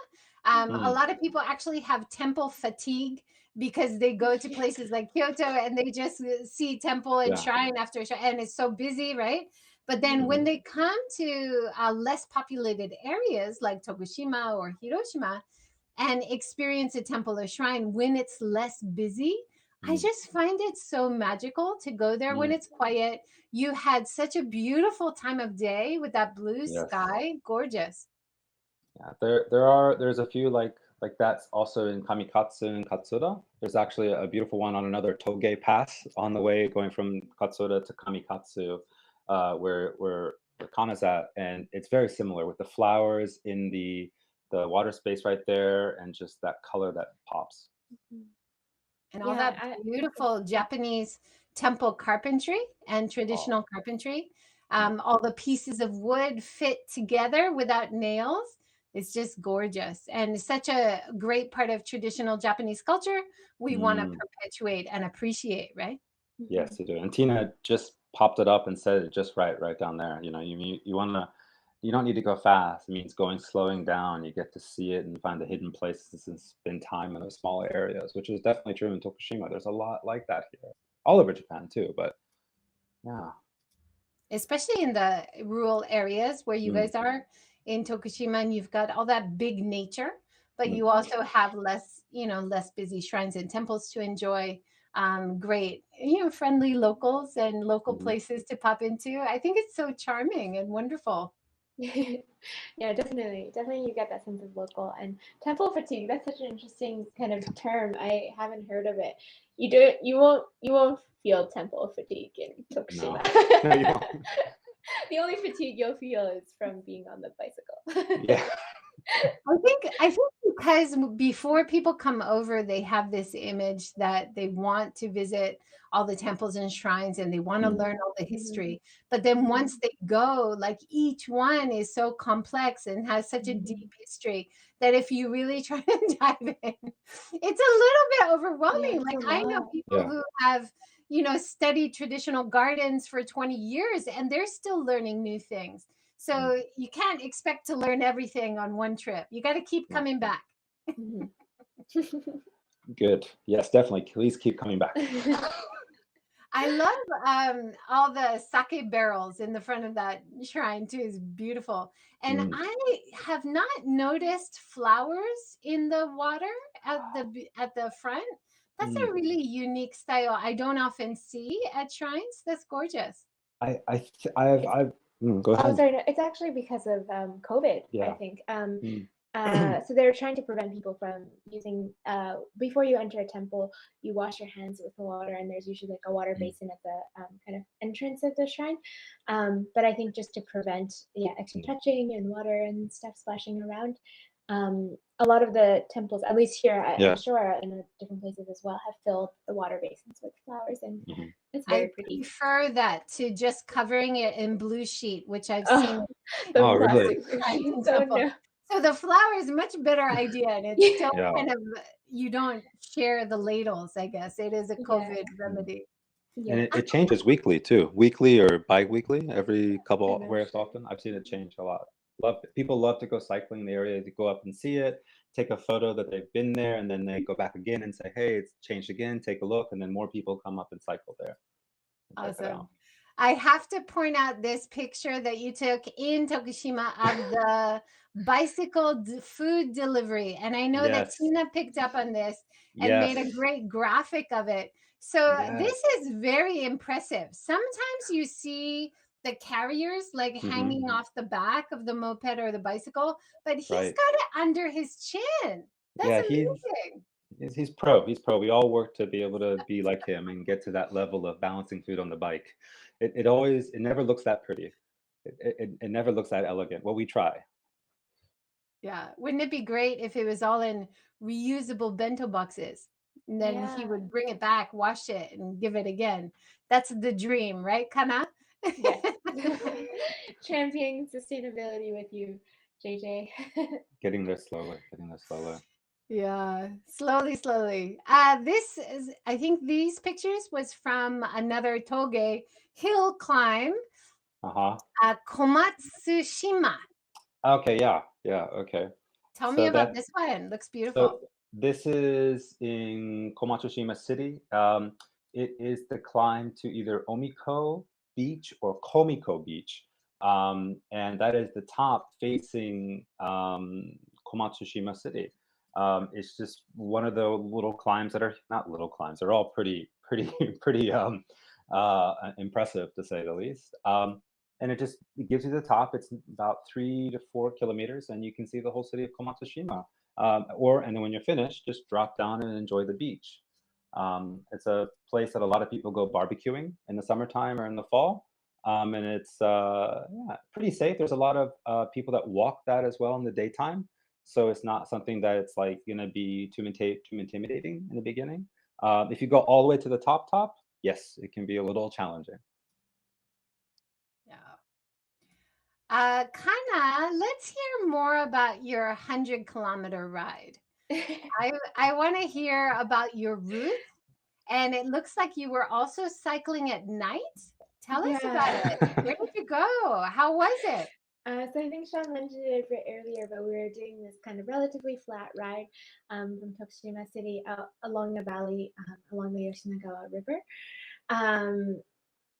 A Mm, lot of people actually have temple fatigue because they go to places like Kyoto and they just see temple and yeah. shrine after shrine, and it's so busy, right? But then Hmm. when they come to less populated areas like Tokushima or Hiroshima, and experience a temple or shrine when it's less busy. I Mm, just find it so magical to go there when mm, it's quiet. You had such a beautiful time of day with that blue yes. sky. Gorgeous. Yeah. There's a few like that's also in Kamikatsu and Katsura. There's actually a beautiful one on another Toge Pass on the way going from Katsura to Kamikatsu, where Kana's at, and it's very similar with the flowers in the water space right there, and just that color that pops. Mhm. And all Yeah, that beautiful Japanese temple carpentry and Oh, traditional carpentry. mm, All the pieces of wood fit together without nails. It's just gorgeous and such a great part of traditional Japanese culture. We want to mm. perpetuate and appreciate, right? Mhm. Yes, you do. And Tina just popped it up and said it just right down there. You wanna you don't need to go fast. It means slowing down. You get to see it and find the hidden places and spend time in those smaller areas, which is definitely true in Tokushima. There's a lot like that here, all over Japan too. But yeah, Especially in the rural areas where you mm, guys are in Tokushima, and you've got all that big nature, but mm, you also have less busy shrines and temples to enjoy. Great, friendly locals and local mhm. places to pop into. I think it's so charming and wonderful. Yeah, definitely. Definitely you get that sense of local and temple fatigue. That's such an interesting kind of term. I haven't heard of it. You won't feel temple fatigue in No, Tokushima. no, you won't. The only fatigue you'll feel is from being on the bicycle. Yeah. I think because before people come over, they have this image that they want to visit all the temples and shrines and they want to learn all the history. But then once they go, like each one is so complex and has such a deep history that if you really try to dive in, it's a little bit overwhelming. Yeah, Like it's a I know lot. people Yeah. who have, studied traditional gardens for 20 years and they're still learning new things. So you can't expect to learn everything on one trip. You got to keep coming back. Mhm. Good. Yes, definitely. Please keep coming back. I love all the sake barrels in the front of that shrine too. It's beautiful. And I have not noticed flowers in the water at the front. That's a really unique style I don't often see at shrines. That's gorgeous. I've go Oh, ahead. sorry. No, it's actually because of COVID, I Yeah. think. So they're trying to prevent people from using, before you enter a temple, you wash your hands with the water, and there's usually like a water basin at the kind of entrance of the shrine. But I think just to prevent, extra touching and water and stuff splashing around, a lot of the temples, at least here, I'm sure in different places as well, have filled the water basins with flowers, and it's very I pretty. prefer that to just covering it in blue sheet, which I've Oh, seen. the Oh, really? plastic blue Shrine sheets. Oh temple. no. So the flower is a much better idea, and it's still Yeah. kind of you don't share the ladles. I guess it is a Yeah. COVID remedy. And Yeah. it changes weekly too, weekly or bi-weekly, every couple, I'm very not sure. often. I've seen it change a lot. People love to go cycling in the area, to go up and see it, take a photo that they've been there, and then they go back again and say, hey, it's changed again, take a look, and then more people come up and cycle there. And check it Awesome. out. I have to point out this picture that you took in Tokushima of the bicycle food delivery. And I know that Yes. Tina picked up on this and Yes. made a great graphic of it. So this Yes. is very impressive. Sometimes you see the carriers like hanging off the back of the moped or the bicycle, but he's Right. got it under his chin. That's Yeah, amazing. he's pro. He's pro. We all work to be able to be like him and get to that level of balancing food on the bike. It never looks that pretty. It never looks that elegant. Well, we try. Yeah. Wouldn't it be great if it was all in reusable bento boxes? And then he Yeah. would bring it back, wash it, and give it again. That's the dream, right, Kana? Yes. Championing sustainability with you, JJ. Getting there slowly. Getting there slowly. Yeah, slowly, slowly. This is, I think these pictures was from another Toge Hill climb, Komatsushima. Okay, yeah, okay. Tell me So about this one. Looks beautiful. so this is in Komatsushima City. It is the climb to either Omiko Beach or Komiko Beach, and that is the top facing Komatsushima City. It's just one of the little climbs that are not little climbs. They're all pretty impressive to say the least. And it gives you the top. It's about 3 to 4 kilometers, and you can see the whole city of Komatsushima. And then when you're finished, just drop down and enjoy the beach. It's a place that a lot of people go barbecuing in the summertime or in the fall, and it's pretty safe. There's a lot of people that walk that as well in the daytime, so it's not something that it's like going to be too intimidating in the beginning. If you go all the way to the top, yes, it can be a little challenging. Yeah. Kana, let's hear more about your 100-kilometer ride. I want to hear about your route, and it looks like you were also cycling at night. Tell us about it. Where did you go? How was it? So I think Sean mentioned it a bit earlier, but we were doing this kind of relatively flat ride from Tokushima City out along the valley, along the Yoshinagawa River.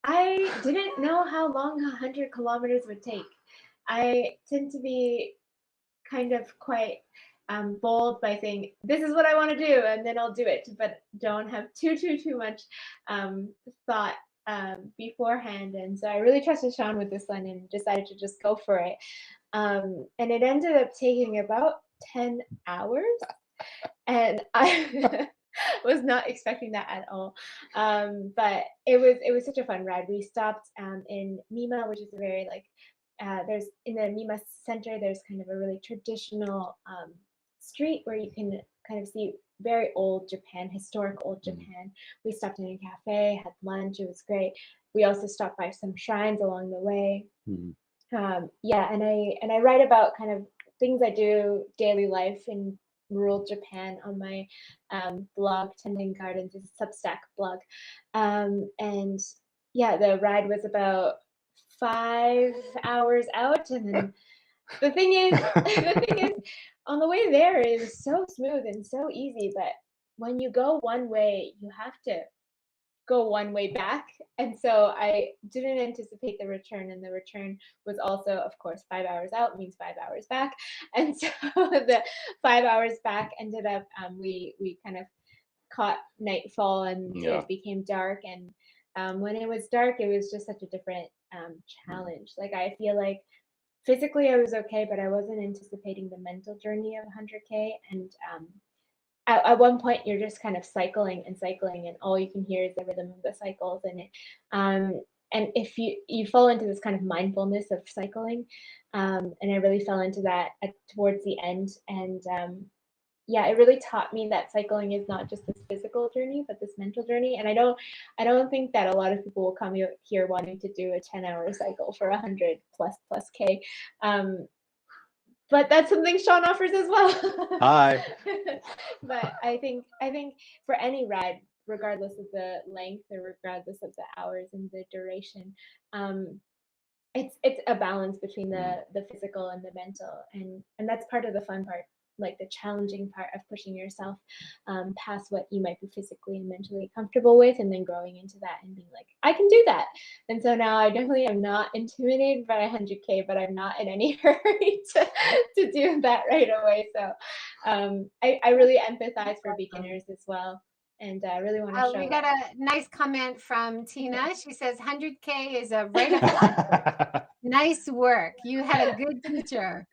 I didn't know how long 100 kilometers would take. I tend to be kind of quite bold by saying, this is what I want to do, and then I'll do it, but don't have too much thought beforehand, and so I really trusted Sean with this one and decided to just go for it. And it ended up taking about 10 hours, and I was not expecting that at all. But it was such a fun ride. We stopped in Mima, which is a very like there's in the Mima Center. There's kind of a really traditional street where you can kind of see very old Japan, historic old Japan. We stopped in a cafe, had lunch. It was great. We also stopped by some shrines along the way. Yeah, and I write about kind of things I do daily life in rural Japan on my blog, Tending Gardens. It's a Substack blog, and yeah, the ride was about 5 hours out, and then the thing is, on the way there, it was so smooth and so easy. But when you go one way, you have to go one way back. And so I didn't anticipate the return, and the return was also, of course, 5 hours out means 5 hours back. And so the 5 hours back ended up, we kind of caught nightfall, and it became dark. And when it was dark, it was just such a different challenge. Like, I feel like physically I was okay, but I wasn't anticipating the mental journey of 100K. And at one point you're just kind of cycling and cycling, and all you can hear is the rhythm of the cycles. And it and if you fall into this kind of mindfulness of cycling, and I really fell into that towards the end. And yeah, it really taught me that cycling is not just this physical journey, but this mental journey. And I don't think that a lot of people will come here wanting to do a 10-hour cycle for 100 plus K. But that's something Sean offers as well. Hi. But I think for any ride, regardless of the length or regardless of the hours and the duration, it's a balance between the physical and the mental, and that's part of the fun part, like the challenging part of pushing yourself past what you might be physically and mentally comfortable with, and then growing into that and being like, I can do that. And so now I definitely am not intimidated by 100K, but I'm not in any hurry to do that right away. So I really empathize for beginners as well. And I really want to show. We got a nice comment from Tina. She says 100K is a rite of passage. Nice work. You had a good teacher.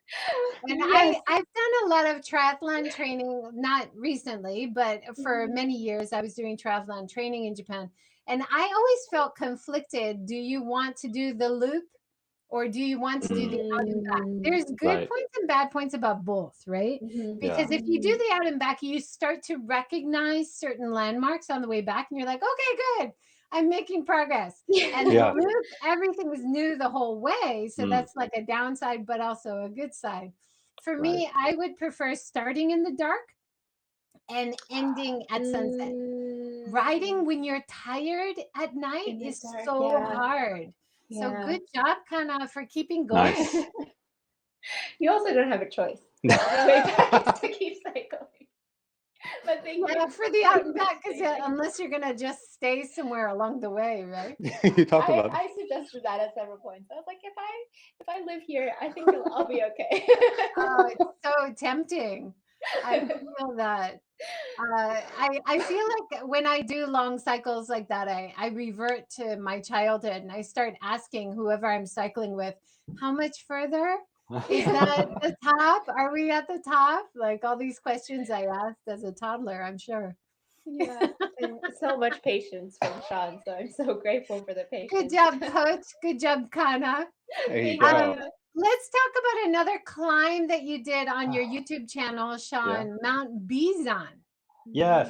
And Yes. I've done a lot of triathlon training, not recently, but for many years I was doing triathlon training in Japan. And I always felt conflicted. Do you want to do the loop, or do you want to do the out and back? There's good points and bad points about both, right? Because if you do the out and back, you start to recognize certain landmarks on the way back, and you're like, okay, good, I'm making progress. And the loop, everything was new the whole way. So that's like a downside, but also a good side. For me, I would prefer starting in the dark and ending at sunset. Riding when you're tired at night is so hard. So good job, Kana, for keeping going. Nice. You also don't have a choice. To keep cycling. But for the out and back, because unless you're gonna just stay somewhere along the way, right? You talked about I suggested that at several points. I was like, if I live here, I think I'll be okay. Oh, it's so tempting. I feel that. I feel like when I do long cycles like that, I revert to my childhood, and I start asking whoever I'm cycling with, how much further? Is that the top? Are we at the top? Like all these questions I asked as a toddler, I'm sure. Yeah, and so much patience from Sean. So I'm so grateful for the patience. Good job, Coach. Good job, Kana. There you go. Let's talk about another climb that you did on your YouTube channel, Sean, Mount Bison. Yes.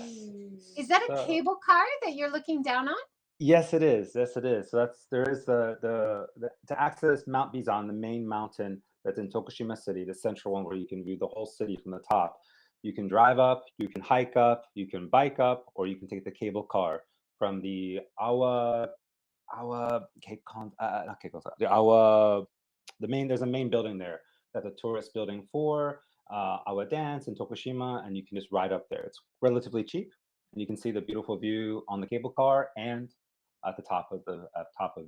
Is that a cable car that you're looking down on? Yes, it is. Yes, it is. So there is the to access Mount Bison, the main mountain that's in Tokushima City, the central one where you can view the whole city from the top. You can drive up, you can hike up, you can bike up, or you can take the cable car from the there's a main building there that's a tourist building for Awa Dance in Tokushima, and you can just ride up there. It's relatively cheap, and you can see the beautiful view on the cable car and at the top of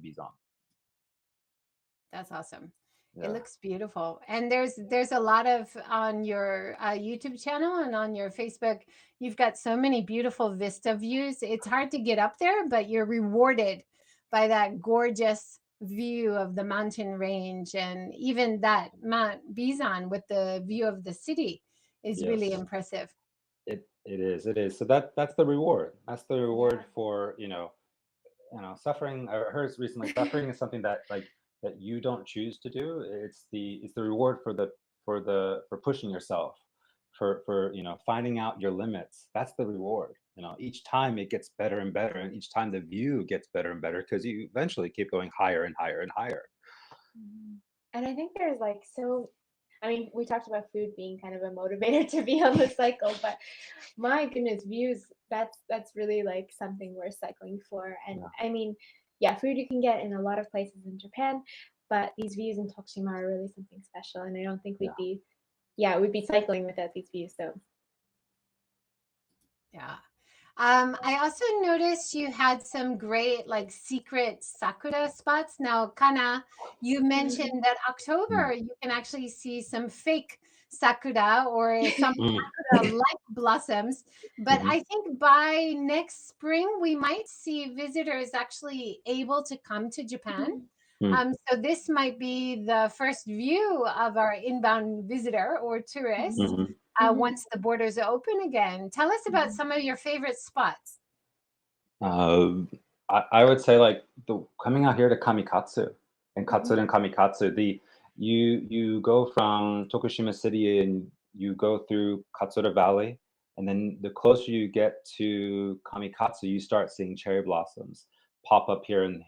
Bison. That's awesome. It looks beautiful. And there's a lot of on your YouTube channel and on your Facebook. You've got so many beautiful vista views. It's hard to get up there, but you're rewarded by that gorgeous view of the mountain range, and even that Mount Bison with the view of the city is really Yes. impressive. It is. So that's the reward. That's the reward Yeah. for, suffering. I heard recently, suffering is something that that you don't choose to do. It's the reward for pushing yourself, for finding out your limits. That's the reward. Each time it gets better and better, and each time the view gets better and better, because you eventually keep going higher and higher and higher. And I think there's like I mean, we talked about food being kind of a motivator to be on the cycle, but my goodness, views, that's really like something worth cycling for. And Yeah. I mean, yeah, food you can get in a lot of places in Japan, but these views in Tokushima are really something special. And I don't think we'd be cycling without these views. So Yeah. I also noticed you had some great like secret sakura spots. Now, Kana, you mentioned that October you can actually see some fake sakura or some Mm. sakura-like blossoms. But Mhm. I think by next spring we might see visitors actually able to come to Japan. Mm. So this might be the first view of our inbound visitor or tourist Mhm. once the borders are open again. Tell us about some of your favorite spots. Um, I would say like the coming out here to Kamikatsu and Katsura and Kamikatsu. You go from Tokushima City and you go through Katsura Valley, and then the closer you get to Kamikatsu, you start seeing cherry blossoms pop up here and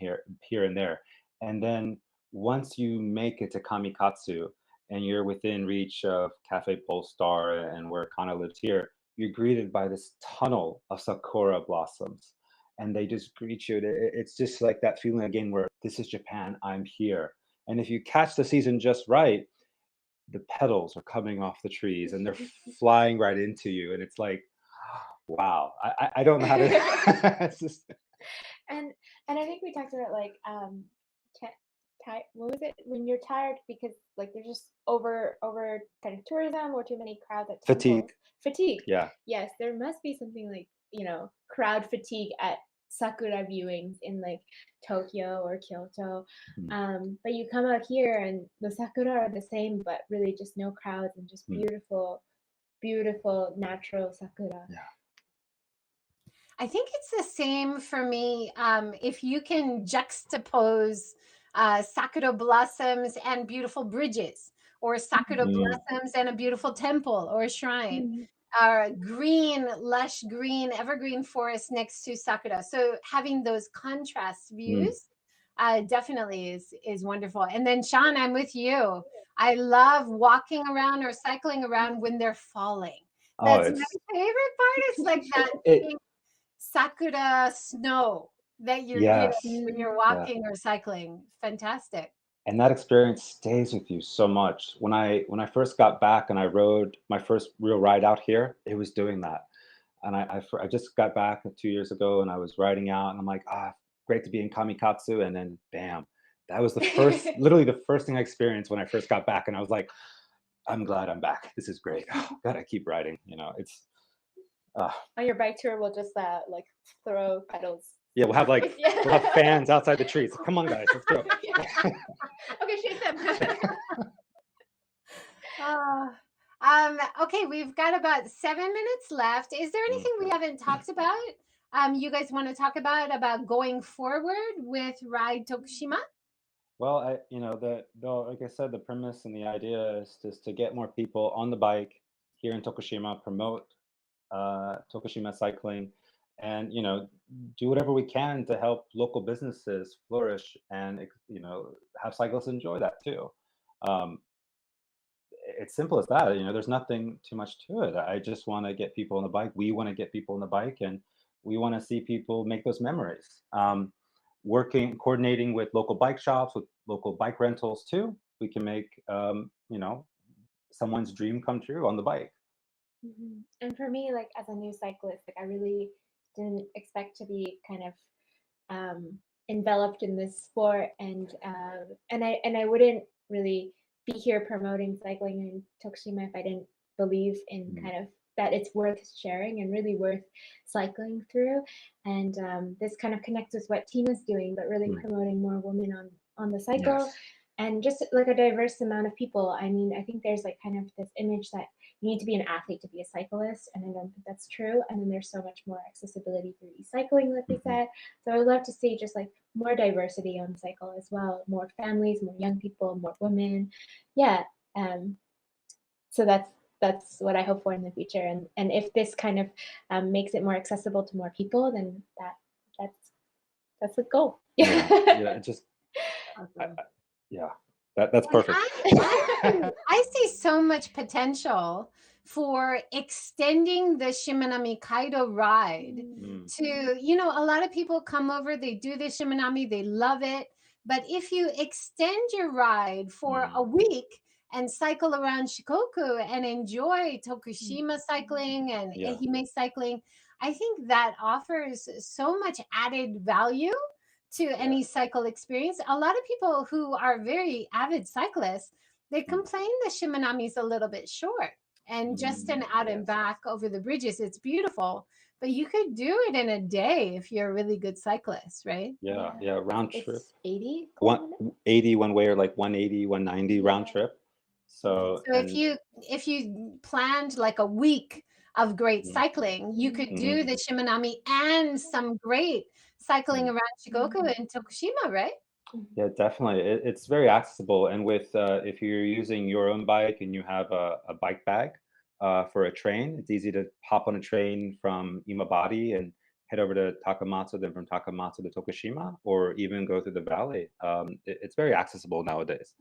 there. And then once you make it to Kamikatsu and you're within reach of Cafe Polestar and where Kana lives here, you're greeted by this tunnel of Sakura blossoms, and they just greet you. It's just like that feeling again where this is Japan, I'm here. And if you catch the season just right, the petals are coming off the trees and they're flying right into you. And it's like, wow, I don't know how to. It's just, and I think we talked about like what was it when you're tired because like there's just over kind of tourism or too many crowds at temples. Fatigue. Yeah. Yes, there must be something like crowd fatigue at sakura viewings in like Tokyo or Kyoto. But you come out here and the sakura are the same, but really just no crowds and just beautiful natural sakura. Yeah. I think it's the same for me. If you can juxtapose sakura blossoms and beautiful bridges, or sakura blossoms and a beautiful temple or shrine, green, lush green, evergreen forest next to sakura. So having those contrast views definitely is wonderful. And then Sean, I'm with you. I love walking around or cycling around when they're falling. Oh, That's my favorite part. It's like that it, sakura snow that you're yes. getting when you're Yeah. walking or cycling. Fantastic. And that experience stays with you so much. When I first got back and I rode my first real ride out here, it was doing that. And I just got back 2 years ago and I was riding out and I'm like, great to be in Kamikatsu. And then bam, that was the first, literally the first thing I experienced when I first got back. And I was like, I'm glad I'm back. This is great. Oh, gotta keep riding. It's on your bike tour, we'll just like throw petals. Yeah, we'll have fans outside the trees. Come on, guys, let's go. Okay, shake them. Okay, we've got about 7 minutes left. Is there anything we haven't talked about? You guys want to talk about going forward with RideTokushima? Well, like I said, the premise and the idea is just to get more people on the bike here in Tokushima, promote Tokushima cycling, and do whatever we can to help local businesses flourish, and have cyclists enjoy that too. It's simple as that. There's nothing too much to it. I just want to get people on the bike. We want to get people on the bike, and we want to see people make those memories. Coordinating with local bike shops, with local bike rentals too, we can make someone's dream come true on the bike. And for me, like as a new cyclist, like I really didn't expect to be kind of enveloped in this sport, and I wouldn't really be here promoting cycling in Tokushima if I didn't believe in kind of that it's worth sharing and really worth cycling through. And this kind of connects with what Tina's doing, but really promoting more women on the cycle. Yes. And just like a diverse amount of people. I mean, I think there's like kind of this image that you need to be an athlete to be a cyclist, and I don't think that's true. And then there's so much more accessibility through e-cycling, like we said. So I would love to see just like more diversity on cycle as well, more families, more young people, more women. Yeah. So that's what I hope for in the future. And if this kind of makes it more accessible to more people, then that's the goal. Yeah, it just yeah, that's perfect. I see so much potential for extending the Shimanami Kaido ride to, you know, a lot of people come over, they do the Shimanami, they love it. But if you extend your ride for a week and cycle around Shikoku and enjoy Tokushima cycling and Ehime cycling, I think that offers so much added value to any cycle experience. A lot of people who are very avid cyclists, they complain the Shimanami is a little bit short and just an out and back over the bridges. It's beautiful, but you could do it in a day if you're a really good cyclist, right? Yeah, round trip. It's 80 180 one way, or like 180, 190 round trip. So if you planned like a week of great cycling, you could do the Shimanami and some great cycling around Shikoku and Tokushima, right? Yeah, definitely. It's very accessible. And with if you're using your own bike and you have a bike bag for a train, it's easy to hop on a train from Imabari and head over to Takamatsu, then from Takamatsu to Tokushima, or even go through the valley. It's very accessible nowadays.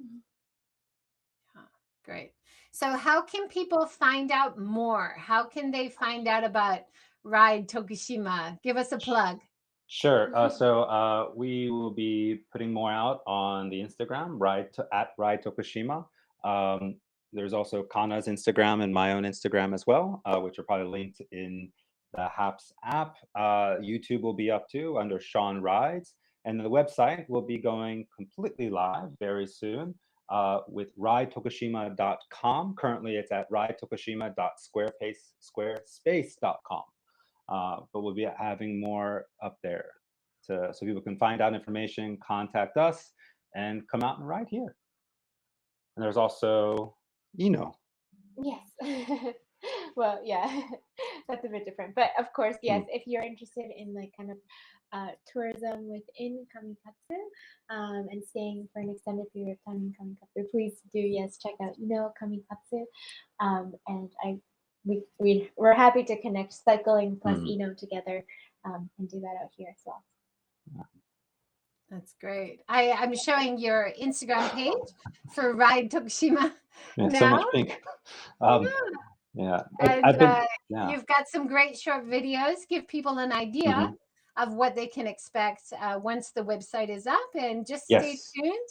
Great. So how can people find out more? How can they find out about Ride Tokushima? Give us a plug. Sure. So we will be putting more out on the Instagram, at Ride Tokushima. There's also Kana's Instagram and my own Instagram as well, which are probably linked in the HAPS app. YouTube will be up too under Sean Rides. And the website will be going completely live very soon with RideTokushima.com. Currently, it's at RideTokushima.squarespace.com. But we'll be having more up there so people can find out information, contact us, and come out and ride here. And there's also Eno. Yes. Well, yeah, that's a bit different. But of course, yes, if you're interested in like kind of tourism within Kamikatsu and staying for an extended period of time in Kamikatsu, please do, check out Kamikatsu. And we're happy to connect cycling plus Eno together and do that out here as well. That's great. I'm showing your Instagram page for Ride Tokushima now. So much pink. Yeah. And you've got some great short videos. Give people an idea of what they can expect once the website is up, and just stay tuned.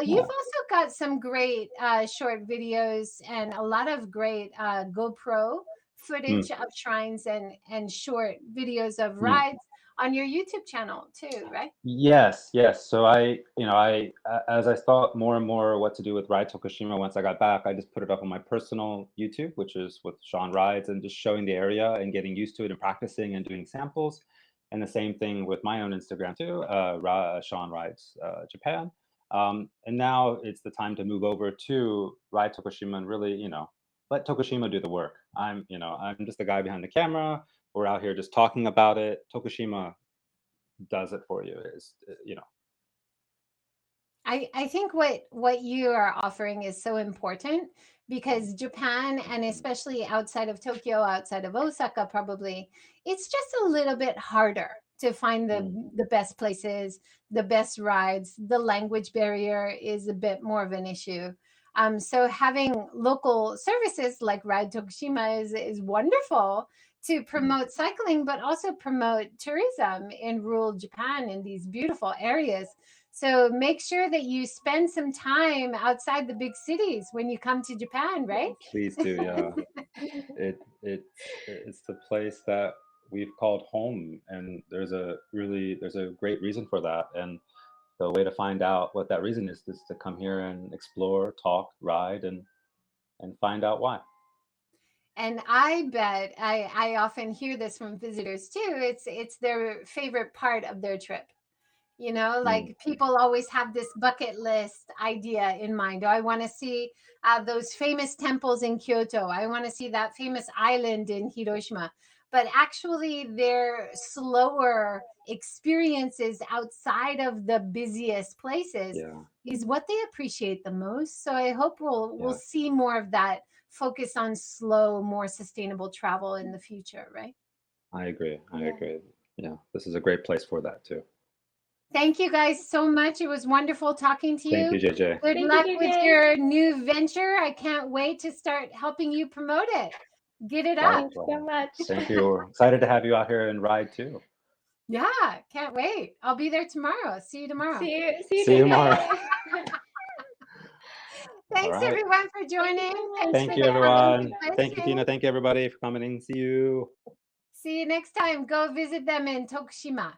You've also got some great short videos and a lot of great GoPro footage of shrines and short videos of rides on your YouTube channel too, right? Yes. So as I thought more and more what to do with Ride Tokushima once I got back, I just put it up on my personal YouTube, which is with Sean Rides, and just showing the area and getting used to it and practicing and doing samples. And the same thing with my own Instagram too, Sean Rides Japan. And now it's the time to move over to Ride Tokushima and really, let Tokushima do the work. I'm just the guy behind the camera. We're out here just talking about it. Tokushima does it for you. I think what you are offering is so important, because Japan, and especially outside of Tokyo, outside of Osaka, probably, it's just a little bit harder to find the best places, the best rides. The language barrier is a bit more of an issue. So having local services like Ride Tokushima is wonderful to promote cycling, but also promote tourism in rural Japan in these beautiful areas. So make sure that you spend some time outside the big cities when you come to Japan, right? Please do, yeah. It's the place that we've called home, and there's a great reason for that. And the way to find out what that reason is to come here and explore, talk, ride, and find out why. And I bet I often hear this from visitors too. It's their favorite part of their trip. You know, like people always have this bucket list idea in mind. Oh, I want to see those famous temples in Kyoto. I want to see that famous island in Hiroshima. But actually, their slower experiences outside of the busiest places Yeah. is what they appreciate the most. So I hope we'll see more of that focus on slow, more sustainable travel in the future, right? I agree. I Yeah. agree. Yeah, this is a great place for that too. Thank you guys so much. It was wonderful talking to you. Thank you, JJ. Good Thank you, luck JJ. with your new venture. I can't wait to start helping you promote it. Get it up. Thanks so much. Thank you. We're excited to have you out here and ride too. Yeah, can't wait. I'll be there tomorrow. See you tomorrow. See you See you JJ. tomorrow. Thanks right. everyone for joining. so much. Thank for you, the everyone. comments. Thank you, Tina. Thank you, everybody, for coming in. See you. See you next time. Go visit them in Tokushima.